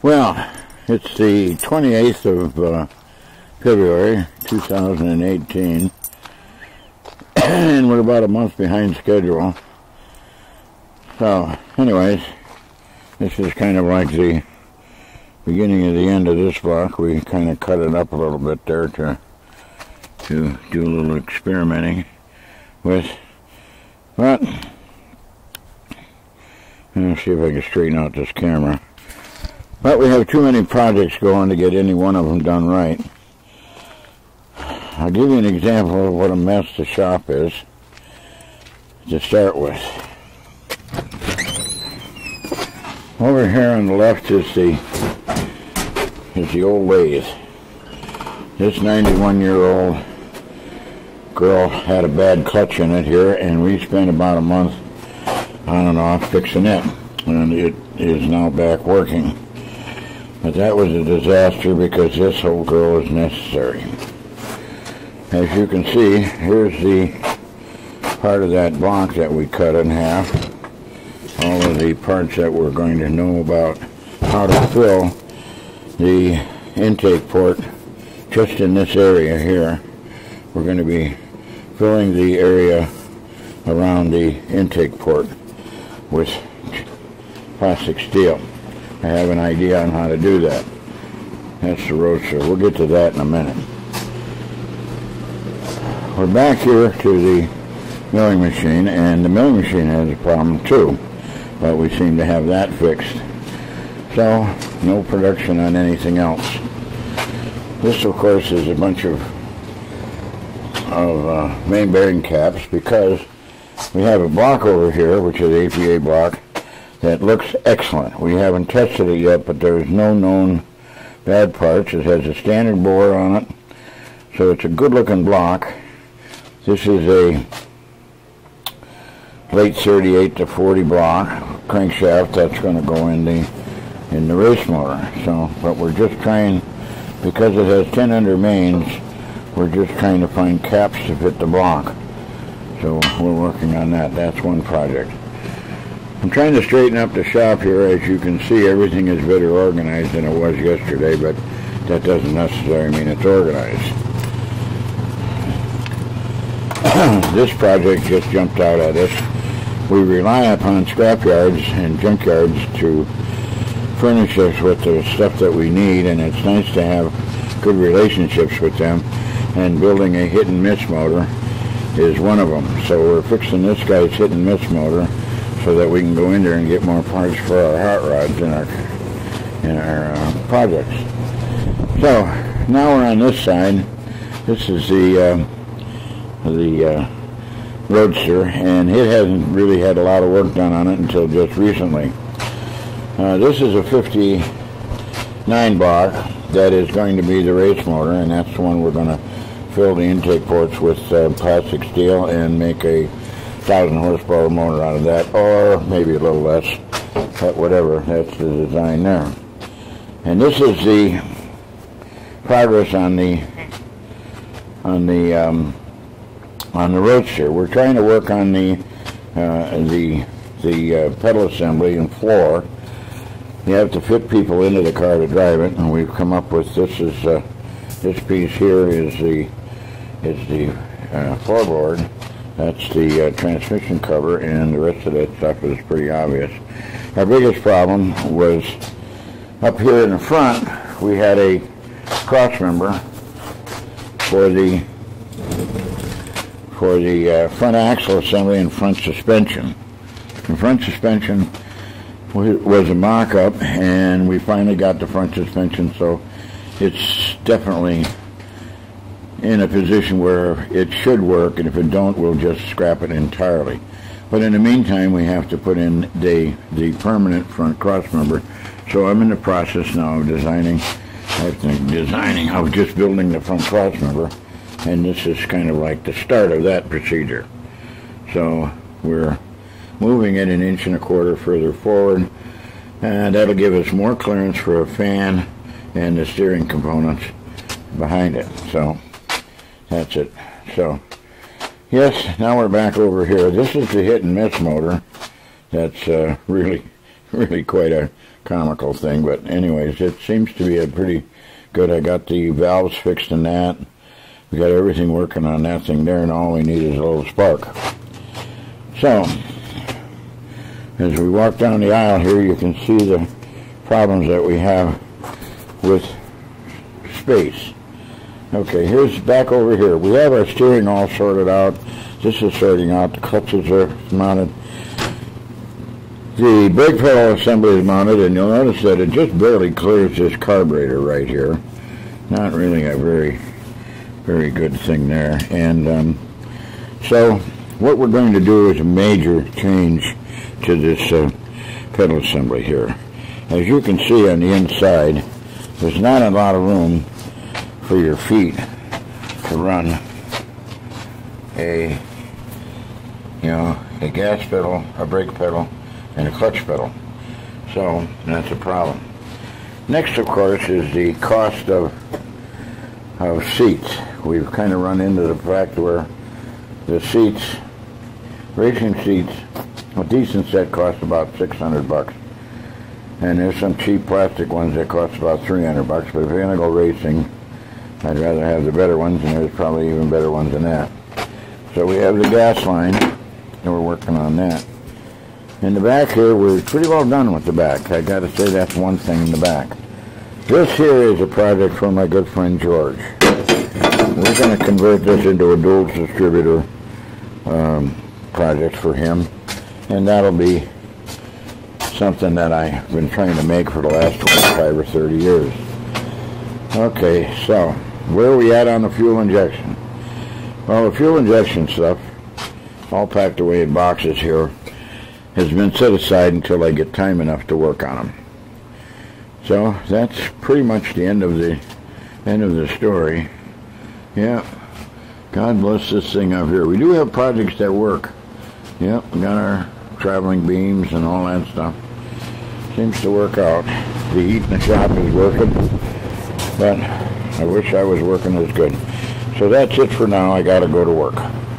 Well, it's the 28th of February 2018, and we're about a month behind schedule. So, anyways, this is kind of like the beginning of the end of this block. We kind of cut it up a little bit there to do a little experimenting with. But I'll see if I can straighten out this camera. But we have too many projects going to get any one of them done right. I'll give you an example of what a mess the shop is to start with. Over here on the left is the old lathe. This 91-year-old girl had a bad clutch in it here, and we spent about a month on and off fixing it, and it is now back working. But that was a disaster because this whole girl is necessary. As you can see, here's the part of that block that we cut in half. All of the parts that we're going to know about how to fill the intake port just in this area here. We're going to be filling the area around the intake port with plastic steel. I have an idea on how to do that. That's the Roadster. We'll get to that in a minute. We're back here to the milling machine, and the milling machine has a problem too, but we seem to have that fixed. So, no production on anything else. This, of course, is a bunch of main bearing caps, because we have a block over here, which is APA block, that looks excellent. We haven't tested it yet, but there's no known bad parts. It has a standard bore on it, so it's a good looking block. This is a late 38 to 40 block crankshaft that's going to go in the race motor. So, but we're just trying, because it has 10 under mains, we're just trying to find caps to fit the block. So we're working on that. That's one project. I'm trying to straighten up the shop here. As you can see, everything is better organized than it was yesterday, but that doesn't necessarily mean it's organized. This project just jumped out at us. We rely upon scrapyards and junkyards to furnish us with the stuff that we need, and it's nice to have good relationships with them, and building a hit and miss motor is one of them. So we're fixing this guy's hit and miss motor so that we can go in there and get more parts for our hot rods in our projects. So now we're on this side. This is the Roadster, and it hasn't really had a lot of work done on it until just recently. This is a 59 block that is going to be the race motor, and that's the one we're going to fill the intake ports with plastic steel and make a 1,000 horsepower motor out of that, or maybe a little less, but whatever. That's the design there. And this is the progress on the Roadster. We're trying to work on the pedal assembly and floor. You have to fit people into the car to drive it, and we've come up with this piece here is the floorboard. That's the transmission cover, and the rest of that stuff is pretty obvious. Our biggest problem was up here in the front. We had a cross member for the front axle assembly and front suspension. The front suspension was a mock-up, and we finally got the front suspension, so it's definitely in a position where it should work, and if it don't, we'll just scrap it entirely. But in the meantime, we have to put in the permanent front cross member. So I'm in the process now of of just building the front cross member, and this is kind of like the start of that procedure. So we're moving it 1.25 inches further forward, and that'll give us more clearance for a fan and the steering components behind it. So that's it. So yes, now we're back over here. This is the hit and miss motor that's really really quite a comical thing. But anyways, it seems to be a pretty good. I got the valves fixed in that. We got everything working on that thing there, and all we need is a little spark. So, as we walk down the aisle here, you can see the problems that we have with space. Okay, here's back over here. We have our steering all sorted out. This is sorting out. The clutches are mounted. The brake pedal assembly is mounted, and you'll notice that it just barely clears this carburetor right here. Not really a very good thing there. And so what we're going to do is a major change to this pedal assembly here. As you can see on the inside, there's not a lot of room for your feet to run a gas pedal, a brake pedal, and a clutch pedal. So that's a problem. Next, of course, is the cost of seats. We've kind of run into the fact where the seats, racing seats, a decent set costs about $600, and there's some cheap plastic ones that cost about $300. But if you're going to go racing, I'd rather have the better ones, and there's probably even better ones than that. So we have the gas line, and we're working on that. In the back here, we're pretty well done with the back. I got to say that's one thing in the back. This here is a project for my good friend George. We're going to convert this into a dual distributor project for him, and that'll be something that I've been trying to make for the last 25 or 30 years. Okay, so where are we at on the fuel injection? Well, the fuel injection stuff, all packed away in boxes here, has been set aside until I get time enough to work on them. So that's pretty much the end of the story. Yeah, God bless this thing out here. We do have projects that work. Yep, we got our traveling beams and all that stuff. Seems to work out. The heat in the shop is working, but I wish I was working as good. So that's it for now. I got to go to work.